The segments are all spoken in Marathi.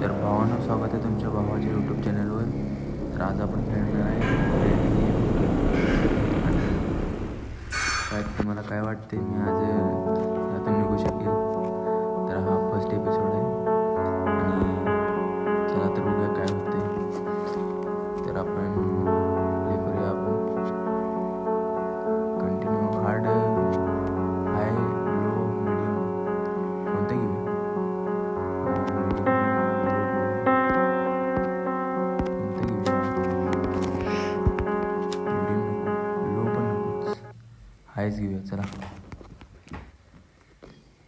तर भावांनो, स्वागत आहे तुमच्या भावाच्या यूट्यूब चॅनलवर. तर आज आपण खेळणार आहे रेडी गेम. आणि काय तुम्हाला काय वाटते मी आज यातून निघू शकेल? तर हा फर्स्ट एपिसोड आहे आणि चला तर बघूया काय होते. तर आपण हे करूया, आपण कंटिन्यू हार्ड, हाय, लो, मिडियम कोणतं घेऊ? हायच घेऊया चला.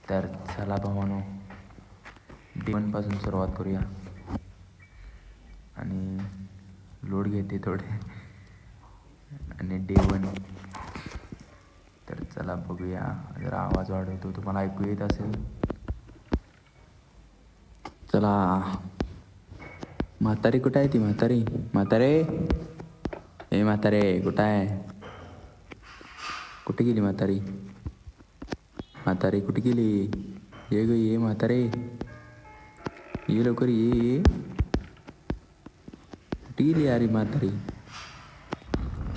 तर चला भावानो, D1 पासून सुरुवात करूया आणि लोड घेते थोडे आणि D1. तर चला बघूया. जरा आवाज वाढवतो, तुम्हाला ऐकू येत असेल. चला. म्हातारी कुठं आहे? ती म्हातारी, म्हातारे, ए म्हातारे कुठं आहे? कुठे गेली म्हातारी? म्हातारी कुठे गेली? ये ग, ये म्हातारे, ये लवकर, ये. कुठे गेली अरे म्हातारी?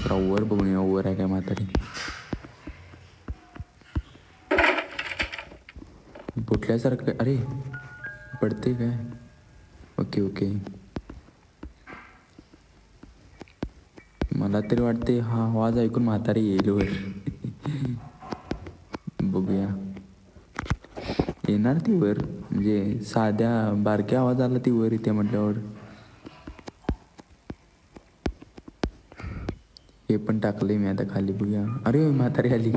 जरा वर बघून या, वर आहे काय म्हातारी? फुटल्यासारखं, अरे पडते काय? Okay okay. मला तरी वाटते हा आवाज ऐकून म्हातारी येईल वर. बघूया, येणार ती वर, म्हणजे साध्या बारक्या आवाज आला ती वर येते म्हटल्यावर. हे पण टाकले मी आता खाली, बघूया. अरे म्हातारी आली.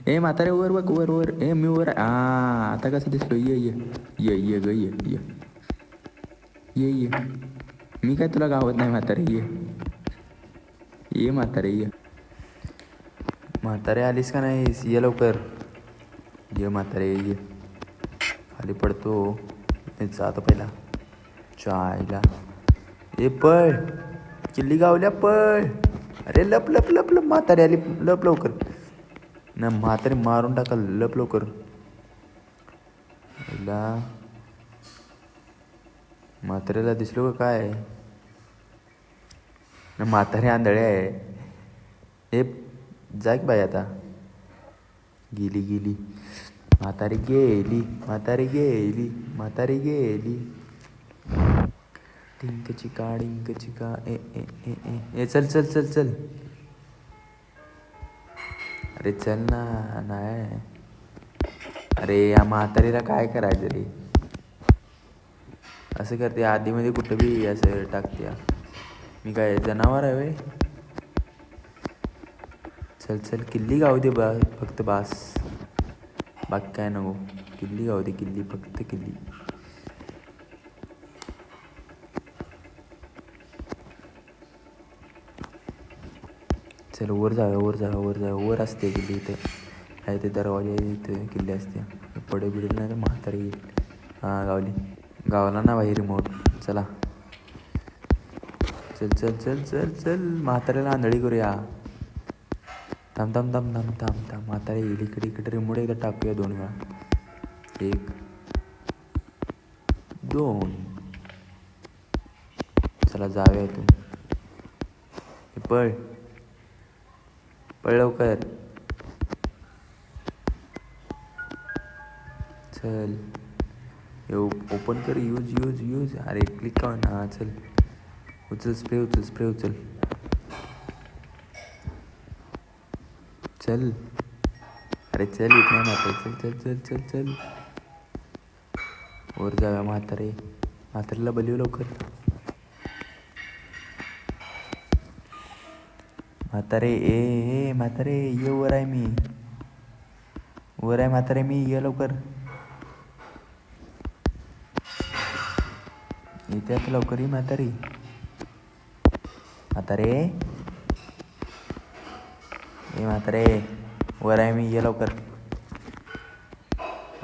ए म्हातारे वर बघ, वर वर. ए मी वर. आता कसं दिसलो? ये ये ये ये ग, ये ये ये ये. मी काय तुला गावत नाही म्हातारे, ये ये म्हातारे, ये. म्हातारे आलीस का नाहीस? ये लवकर, ये म्हातारे, ये. खाली पडतो. जातो पहिला चायला. ए पळ, किल्ली गावल्या, पळ. अरे लप लप लप लप, म्हातारी आली, लप लवकर. ना म्हातारी मारून टाका, लप लवकर. म्हाताऱ्याला दिसलो का काय? ना म्हातारी आंधळे आहे. हे जा की बाई, आता गेली गेली म्हातारी, गेली म्हातारी, गेली म्हातारी, गेली. डिंक चिका डिंक चिका, ए ए ए ए ए, चल चल चल चल. अरे चल ना. नाही, अरे या म्हातारीला काय करायचं रे? असं करते आधीमध्ये, कुठं बी असं टाकते. मी काय जनावर आहे वे? चल चल, किल्ली गाव दे बा, फक्त बास, बाकी काय नको. किल्ली गाव दे, किल्ली, फक्त किल्ली. चल वर जाऊया, वर जाऊया, वर जाऊया. वर असते किल्ली इथे, आहे ते दरवाजे इथे किल्ली असते. पडे बिडेल नाही तर म्हातारी येईल. हां गावली, गावला ना बाहेर रिमोट. चला चल चल चल चल चल, म्हाताऱ्याला आंधळी करूया. थांब थांब थांब थांब थांब थांब, म्हातारी येईल इकडे. इकडे रिमोट एकदा टाकूया 2 वेळा. 1 2. चला जाऊया इथून. पळ पळ लवकर. चल ओपन कर, यूज यूज यूज. अरे क्लिक का ना. चल उचल, स्प्रे उचल, स्प्रे उचल. चल, अरे चल, येत नाही म्हातारे. चल चल चल चल चल, वर जाऊया. म्हातारीला बोलव लवकर. म्हातारे, ए म्हातारे, ये वर आहे मी, वर आहे म्हातारे मी, ये लवकर. येते आता लवकर, ये म्हातारी. म्हातारे, ए म्हातारे, वर आहे मी, ये लवकर.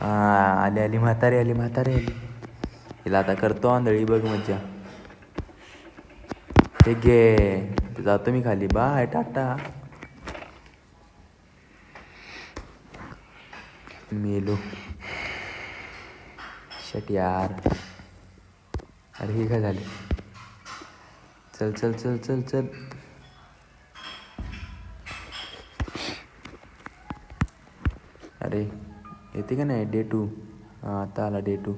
आली आली म्हातारी, आली म्हातारी, आली. हिला आता करतो आंधळी, बघ मज्जा. ठीक घे, जातो मी खाली. बाय, टाटा. मेलो, शट यार. अरे हे काय झाले. चल चल चल चल चल. अरे येते का नाही डे 2. हां आता आला डे 2.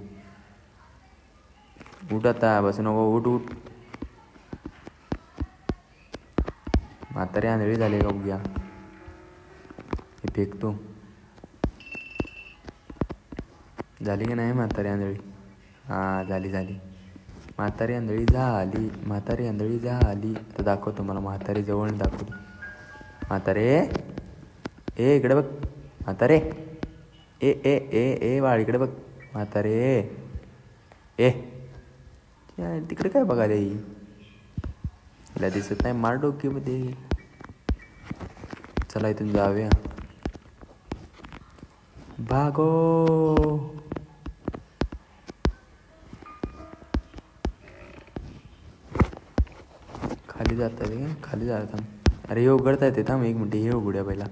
उठ आता, बस नको, उठ उठ. म्हातारी आंधळी झाली का बघूया. हे फेकतो. झाली की नाही म्हातारी आंधळी. हां झाली झाली. म्हातारी आंधळी झाली, म्हातारी आंधळी झाली. आता दाखवतो मला म्हातारी जवळ दाखवतो. म्हातारे ए इकडे बघ. म्हातारे ए ए ए ए बाळ इकडे बघ. म्हातारे ए तिकडे काय बघायला ही. तिला दिसत नाही मार डोक्यामध्ये. चला इथून जाऊया. भागो. खाली जातात का, खाली जातात. अरे हे उघडता येते थांब एक मिनटं. हे उघड्या पहिला,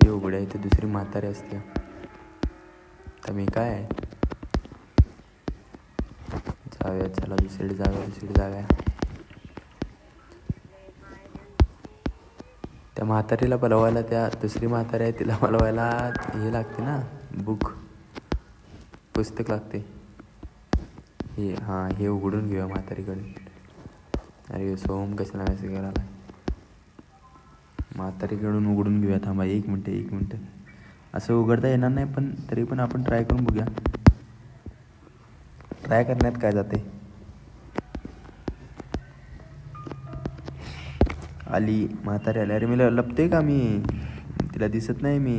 हे उघड्या. इथे दुसरी म्हातारी असते. तर मी काय जाऊया. चला दुसरीकडे जाऊया, दुसरीकडे जाऊया. त्या म्हातारीला बोलवायला, त्या दुसरी म्हातारी आहे तिला बोलवायला हे लागते ना, बुक, पुस्तक लागते. हे हां हे उघडून घेऊया म्हातारीकडे. अरे सोहम कशाला मेसेज करायला. म्हातारीकडून उघडून घेऊया. थांबा एक मिनटं एक मिनटं. असं उघडता येणार नाही, पण तरी पण आपण ट्राय करून बघूया. ट्राय करण्यात काय जाते. आली म्हातारी आली. अरे मी लपते का मी, तिला दिसत नाही मी.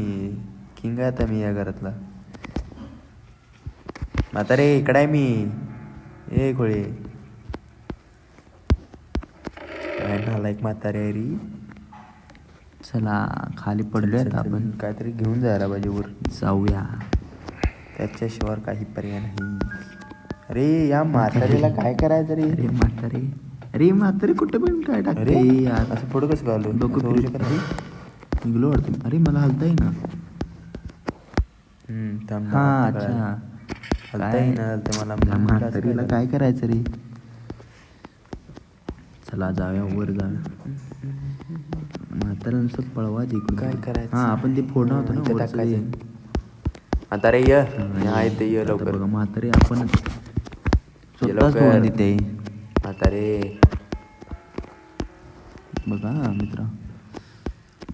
किंग आहे आता मी या घरातला. म्हातारे इकडे आहे मी. ए खोळे लाईक म्हातारी आहे री. चला खाली पडलोय आता आपण. काहीतरी घेऊन जायला पाहिजे वर. जाऊया, त्याच्याशिवाय काही पर्याय नाही. अरे या म्हातारीला काय करायचं रे. अरे म्हातारी, अरे म्हातारी कुठे पण काय टाकते यार. असं पुढं कसं घालू. निघलो वाटतं. अरे मला हलता येईना. हां अच्छा हलता येईना मला. म्हातारीला काय करायचं रे. चला जाऊया वर जाऊया. म्हातारा नुसतं पळवा जिकडून. काय करायचं. हां आपण ते फोडणं होतं ना टाकायचं. म्हातारे ये ते ये लवकर. बघा म्हातारे आपण स्वतःच फोडून देते. म्हातारे बघा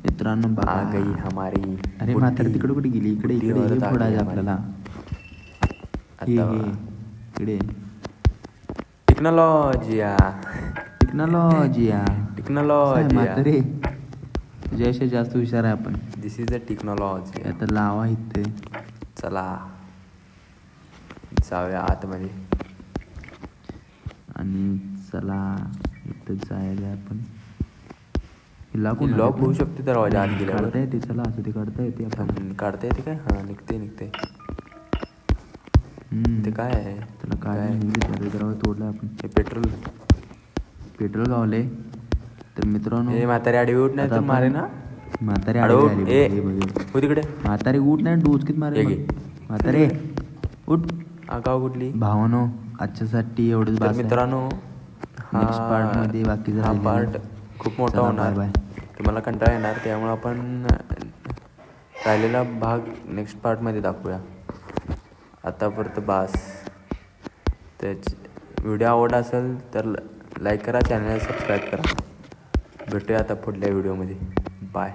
मित्रांनो बघा गई हमारी. अरे म्हातारी तिकडे कुठे गेली. इकडे इकडे फोडायचं आपल्याला. इकडे टेक्नॉलॉजिया टेक्नॉलॉजिया टेक्नॉलॉजी. म्हातारे तुझ्याशी जास्त हुशार आहे आपण. दिस इज अ टेक्नॉलॉजी. आता लावा इथे. चला जाऊया आतमध्ये. आणि चला इथं जायला आपण. लॉक होऊ शकते दरवाजा आत गेल्यावर. काढता येते. चला असं ते काढता येते. आपण काढता येते काय. हां निघते. ते काय आहे. त्याला काय दरवाजा तोडला आपण. हे पेट्रोल गावले. तर मित्रांनो हे म्हातारी आडी उठ नाही तर मारे ना. म्हातारी आडी तिकडे. म्हातारी उठ नाही डोचकीत मारे. म्हातारे उठ. गाव कुठली. भावानो आजच्यासाठी एवढंच मित्रांनो. नेक्स्ट पार्ट मध्ये बाकीचा हा पार्ट खूप मोठा होणार. बाय. तुम्हाला कंटाळा येणार, त्यामुळे आपण राहिलेला भाग नेक्स्ट पार्टमध्ये दाखवूया. आतापर्यंत बास. त्याच व्हिडिओ आवडला असेल तर लाईक करा, चॅनलला सबस्क्राईब करा. भेटूया आता पुढल्या व्हिडिओमध्ये. बाय.